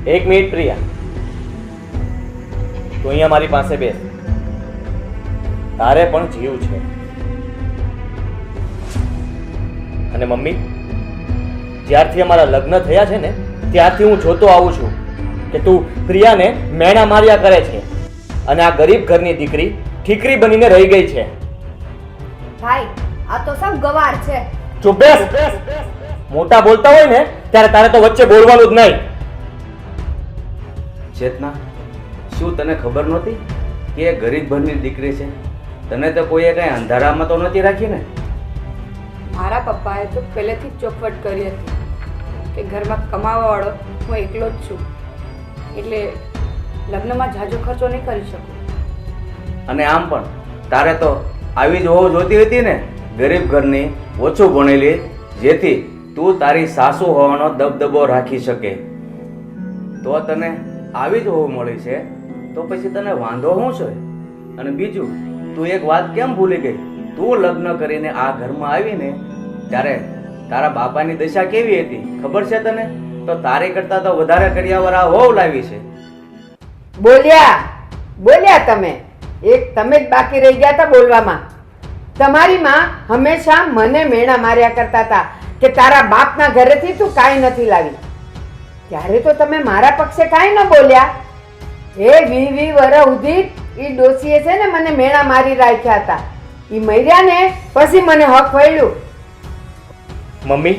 એક મિનિટ પ્રિયા, તું અહીંયા મારી પાસે બેસ. તારે પણ જીવ છે. અને મમ્મી, જ્યારથી અમારા લગ્ન થયા છે ને ત્યારથી હું જોતો આવું છું કે તું પ્રિયાને મેણા માર્યા કરે છે અને આ ગરીબ ઘરની દીકરી ઠીકરી બનીને રહી ગઈ છે. ભાઈ, આ તો સબ ગવાર છે. ચૂપ બેસ. મોટા બોલતા હોય ને ત્યારે તારે તો વચ્ચે બોલવાનું જ નહીં. ચેતના, શું તને ખબર નહોતી કે એ ગરીબ ઘરની દીકરી છે? તને તો કોઈએ કઈ અંધારામાં તો નથી રાખી ને? મારા પપ્પાએ તો પહેલેથી જ ચોખવટ કરી હતી કે ઘરમાં કમાવાવાળો હું એકલો જ છું, એટલે લગ્નમાં ઝાઝો ખર્ચો નહીં કરી શકું. અને આમ પણ તારે તો આવી જ હોવું જોતી હતી ને, ગરીબ ઘરની, ઓછું ભણેલી, જેથી તું તારી સાસુ હોવાનો દબદબો રાખી શકે. તો તને આવી જ હોવું મળી છે તો પછી તને વાંધો શું છે? અને બીજું, તું એક વાત કેમ ભૂલી ગઈ? તું લગ્ન કરીને આ ઘરમાં આવીને ત્યારે તારા બાપાની દશા કેવી હતી ખબર છે તને? તો તારી કરતા તો વધારે કરિયાવર આ વહુ લાવી છે. બોલ્યા તમે. એક તમે જ બાકી રહી ગયા હતા બોલવામાં. તમારી માં હંમેશા મને મેણા માર્યા કરતા હતા કે તારા બાપના ઘરેથી તું કાંઈ નથી લાવી. ત્યારે તો તમે મારા પક્ષે કાંઈ ન બોલ્યા. એ 20 વર્ષ સુધી એ ડોસીએ છે ને મને મેણા મારી રાખ્યા હતા. એ મર્યા ને પછી મને હક વળ્યું. મમ્મી,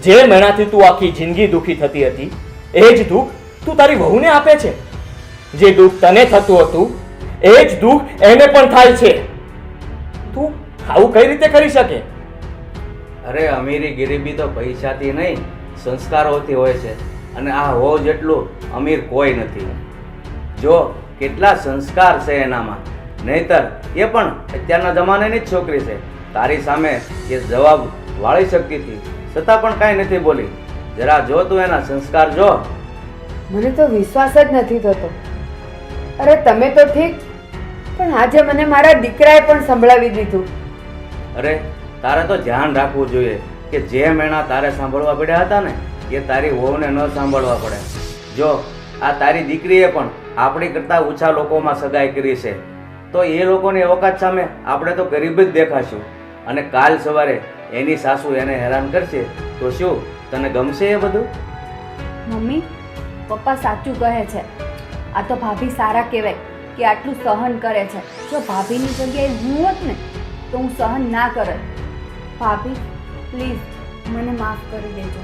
જે મેણાથી તું આખી જિંદગી દુખી થતી હતી એ જ દુઃખ તું તારી વહુને આપે છે. જે દુઃખ તને થતું હતું એ જ દુઃખ એને પણ થાય છે. તું આવું કઈ રીતે કરી શકે? અરે અમીરી ગરીબી તો પૈસાથી નહીં, સંસ્કારોથી હોય છે. અને આ હો જેટલું અમીર કોઈ નથી. જો કેટલા સંસ્કાર છે એનામાં, નહીતર એ પણ અત્યારના જમાનાની જ છોકરી છે. તારી સામે એ જવાબ વાળી શકતી હતી છતાં પણ કાંઈ નથી બોલી. જરા જો તું એના સંસ્કાર જો. મને તો વિશ્વાસ જ નથી થતો. અરે તમે તો ઠીક, પણ આજે મને મારા દીકરાએ પણ સંભળાવી દીધું. અરે તારે તો ધ્યાન રાખવું જોઈએ કે જે મેણા તારે સાંભળવા પડ્યા હતા ને એ તારી વહુને ન સાંભળવા પડે. જો આ તારી દીકરીએ પણ આપણી કરતાં ઓછા લોકોમાં સગાઈ કરી છે, તો એ લોકોની અવકાશ સામે આપણે તો ગરીબ જ દેખાશું. અને કાલ સવારે એની સાસુ એને હેરાન કરશે તો શું તને ગમશે એ બધું? મમ્મી, પપ્પા સાચું કહે છે. આ તો ભાભી સારા કહેવાય કે આટલું સહન કરે છે. જો ભાભીની જગ્યાએ હું હોત ને તો હું સહન ના કરત. ભાભી, પ્લીઝ મને માફ કરી દેજો.